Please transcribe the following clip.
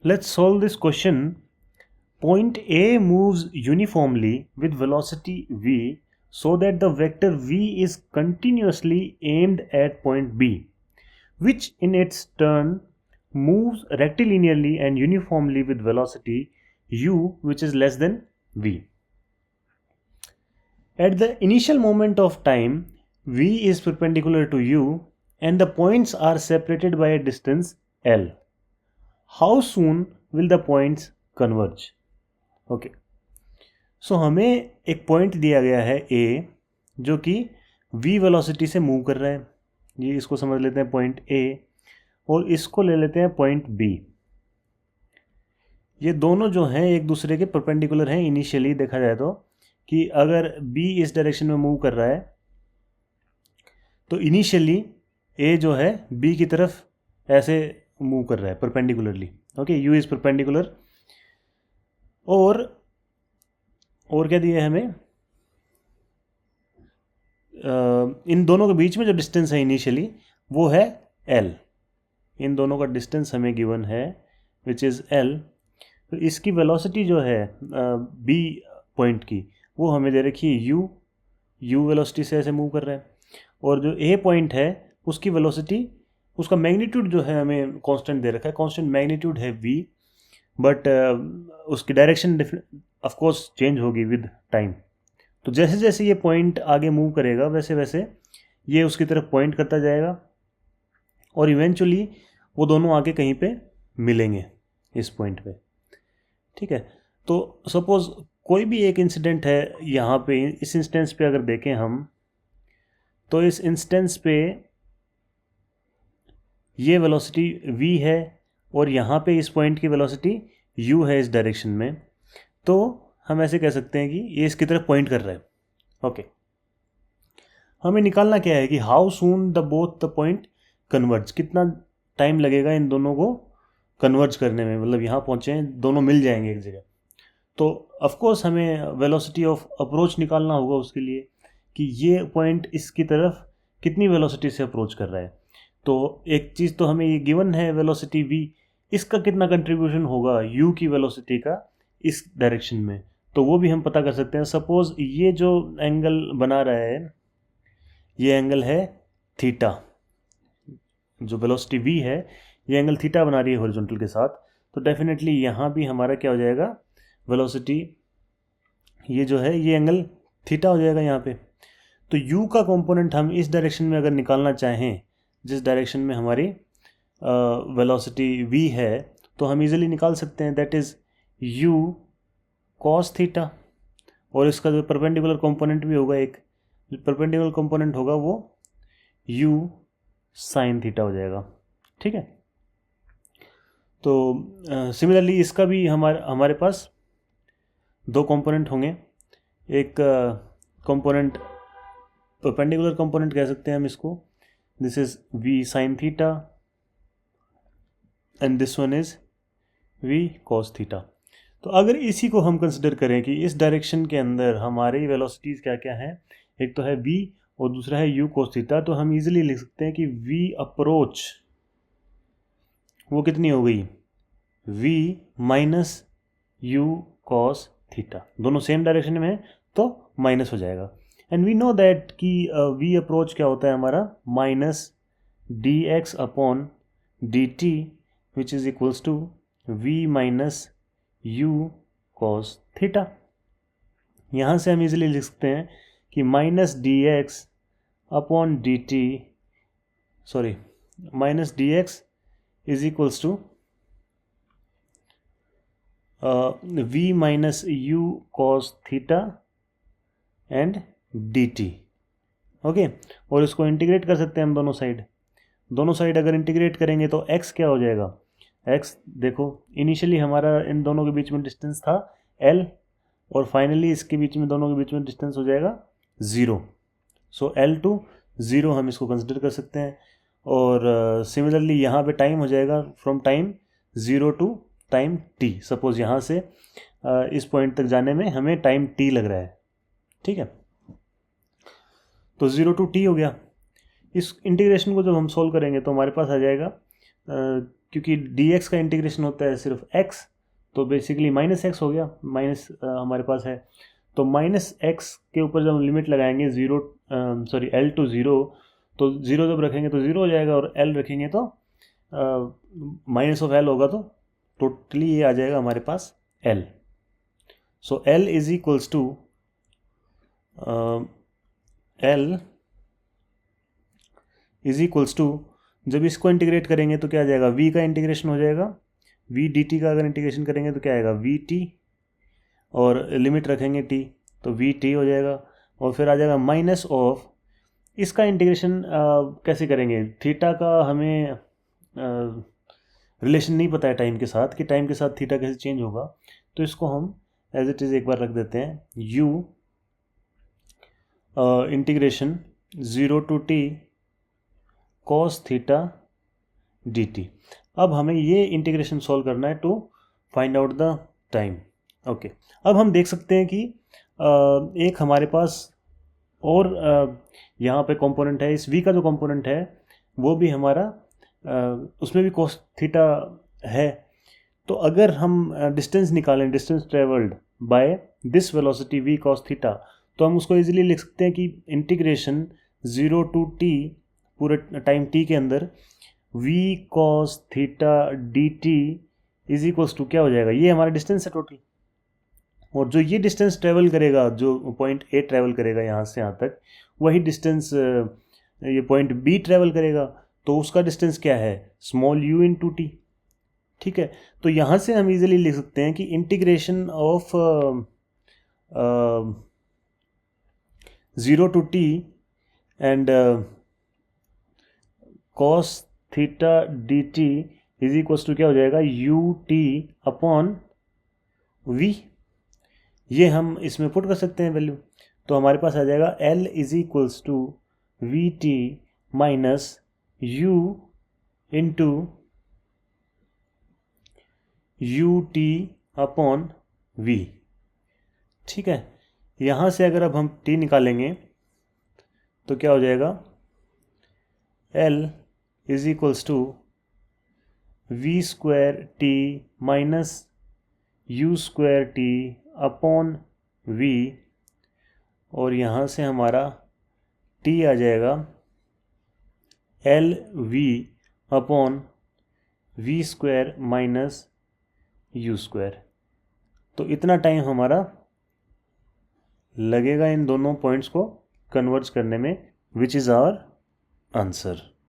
Let's solve this question. Point A moves uniformly with velocity v so that the vector v is continuously aimed at point B, which in its turn moves rectilinearly and uniformly with velocity u, which is less than v. At the initial moment of time, v is perpendicular to u and the points are separated by a distance L. How soon will the points converge? Okay so हमें एक point दिया गया है ए जो कि v velocity से move कर रहा है. ये इसको समझ लेते हैं पॉइंट ए और इसको ले लेते हैं पॉइंट बी. ये दोनों जो हैं एक दूसरे के परपेंडिकुलर हैं इनिशियली देखा जाए तो, कि अगर b इस डायरेक्शन में मूव कर रहा है तो इनिशियली a जो है b की तरफ ऐसे मूव कर रहा है perpendicularly. Okay, u is perpendicular. और क्या दिया है हमें, इन दोनों के बीच में जो डिस्टेंस है इनिशियली वो है L. इन दोनों का डिस्टेंस हमें गिवन है विच इज़ L. तो इसकी वेलोसिटी जो है B पॉइंट की वो हमें दे रखी है U वेलोसिटी से ऐसे मूव कर रहा है. और जो A पॉइंट है उसकी वेलोसिटी, उसका मैग्नीट्यूड जो है हमें कांस्टेंट दे रखा है, कांस्टेंट मैग्नीट्यूड है V, बट उसकी डायरेक्शन ऑफ कोर्स चेंज होगी विद टाइम. तो जैसे जैसे ये पॉइंट आगे मूव करेगा वैसे वैसे ये उसकी तरफ पॉइंट करता जाएगा और इवेंचुअली वो दोनों आगे कहीं पे मिलेंगे इस पॉइंट पे. ठीक है, तो सपोज कोई भी एक इंसिडेंट है यहाँ पे, इस इंस्टेंस पे अगर देखें हम तो इस इंस्टेंस पे ये वेलोसिटी v है और यहाँ पे इस पॉइंट की वेलोसिटी u है इस डायरेक्शन में. तो हम ऐसे कह सकते हैं कि ये इसकी तरफ पॉइंट कर रहा है. ओके, हमें निकालना क्या है कि how soon the both the point converge, कितना टाइम लगेगा इन दोनों को कन्वर्ज करने में, मतलब यहाँ पहुँचे हैं दोनों मिल जाएंगे एक जगह. तो ऑफकोर्स हमें वेलोसिटी ऑफ अप्रोच निकालना होगा उसके लिए कि ये पॉइंट इसकी तरफ कितनी वेलोसिटी से अप्रोच कर रहा है. तो एक चीज़ तो हमें ये गिवन है वेलोसिटी v, इसका कितना कंट्रीब्यूशन होगा u की वेलोसिटी का इस डायरेक्शन में, तो वो भी हम पता कर सकते हैं. सपोज ये जो एंगल बना रहा है ये एंगल है थीटा, जो वेलोसिटी v है ये एंगल थीटा बना रही है हॉरिजॉन्टल के साथ. तो डेफिनेटली यहाँ भी हमारा क्या हो जाएगा, वेलोसिटी ये जो है ये एंगल थीटा हो जाएगा यहाँ पे. तो u का कंपोनेंट हम इस डायरेक्शन में अगर निकालना चाहें, जिस डायरेक्शन में हमारी वेलोसिटी v है, तो हम इजीली निकाल सकते हैं. That is u cos theta. और इसका जो परपेंडिकुलर कंपोनेंट भी होगा, एक परपेंडिकुलर कंपोनेंट होगा वो u sin थीटा हो जाएगा. ठीक है, तो सिमिलरली इसका भी हमारे पास दो कंपोनेंट होंगे. एक कंपोनेंट परपेंडिकुलर कंपोनेंट कह सकते हैं हम इसको, this is v sin theta and this one is v cos theta. तो अगर इसी को हम कंसिडर करें कि इस डायरेक्शन के अंदर हमारी वेलोसिटीज़ क्या क्या हैं, एक तो है v और दूसरा है u cos थीटा, तो हम इजीली लिख सकते हैं कि v अप्रोच वो कितनी हो गई, v minus u cos theta. दोनों सेम डायरेक्शन में है तो माइनस हो जाएगा. एंड वी नो दैट कि v अप्रोच क्या होता है हमारा, minus dx upon dt which is equals to v minus u cos theta. यहाँ से हम इजीली लिख सकते हैं कि minus dx upon dt, sorry minus dx is equals to v minus u cos theta and dt. Okay, और इसको integrate कर सकते हैं हम दोनों साइड अगर इंटीग्रेट करेंगे तो x क्या हो जाएगा, x देखो इनिशियली हमारा इन दोनों के बीच में डिस्टेंस था L और फाइनली इसके बीच में दोनों के बीच में डिस्टेंस हो जाएगा 0. सो L टू 0 हम इसको कंसिडर कर सकते हैं. और सिमिलरली यहाँ पे टाइम हो जाएगा from time 0 to time t. Suppose यहाँ से इस पॉइंट तक जाने में हमें टाइम t लग रहा है. ठीक है, तो 0 टू t हो गया. इस इंटीग्रेशन को जब हम सोल्व करेंगे तो हमारे पास आ जाएगा क्योंकि dx का इंटीग्रेशन होता है सिर्फ x, तो बेसिकली माइनस एक्स हो गया, माइनस हमारे पास है, तो माइनस एक्स के ऊपर जब हम लिमिट लगाएंगे L टू ज़ीरो, तो ज़ीरो जब रखेंगे तो ज़ीरो हो जाएगा, और L रखेंगे तो माइनस ऑफ L होगा, तो टोटली ये आ जाएगा हमारे पास L. So L is equals to L is equals to, जब इसको इंटीग्रेट करेंगे तो क्या आ जाएगा, v का इंटीग्रेशन हो जाएगा, v dt का अगर इंटीग्रेशन करेंगे तो क्या आएगा, vt, और लिमिट रखेंगे t, तो vt हो जाएगा, और फिर आ जाएगा माइनस ऑफ, इसका इंटीग्रेशन कैसे करेंगे, थीटा का हमें रिलेशन नहीं पता है टाइम के साथ, कि टाइम के साथ थीटा कैसे चेंज होगा, तो इसको हम एज इट इज़ एक बार रख देते हैं, u integration 0 to t cos theta dt. अब हमें ये इंटीग्रेशन सॉल्व करना है to find out the time. Okay, अब हम देख सकते हैं कि एक हमारे पास और यहाँ पे कंपोनेंट है, इस v का जो कंपोनेंट है वो भी हमारा उसमें भी cos थीटा है. तो अगर हम डिस्टेंस निकालें, distance travelled by this velocity v cos theta, तो हम उसको इजीली लिख सकते हैं कि इंटीग्रेशन 0 टू t, पूरे टाइम t के अंदर v cos theta dt is equals to क्या हो जाएगा, ये हमारा डिस्टेंस है टोटल, और जो ये डिस्टेंस ट्रेवल करेगा, जो पॉइंट A ट्रेवल करेगा यहाँ से यहाँ तक, वही डिस्टेंस ये पॉइंट B ट्रेवल करेगा, तो उसका डिस्टेंस क्या है, स्मॉल u इंटू टी. ठीक है, तो यहाँ से हम इजीली लिख सकते हैं कि integration of 0 to t and cos theta dt is equals to क्या हो जाएगा, ut अपॉन v. ये हम इसमें पुट कर सकते हैं वैल्यू, तो हमारे पास आ जाएगा L is equals to v t minus u into u t upon v. ठीक है, यहाँ से अगर अब हम t निकालेंगे तो क्या हो जाएगा, L is equals to v square t minus u square t upon v, और यहाँ से हमारा t आ जाएगा L v upon v square minus u square. तो इतना टाइम हमारा लगेगा इन दोनों पॉइंट्स को कन्वर्ज करने में, विच इज़ आवर आंसर.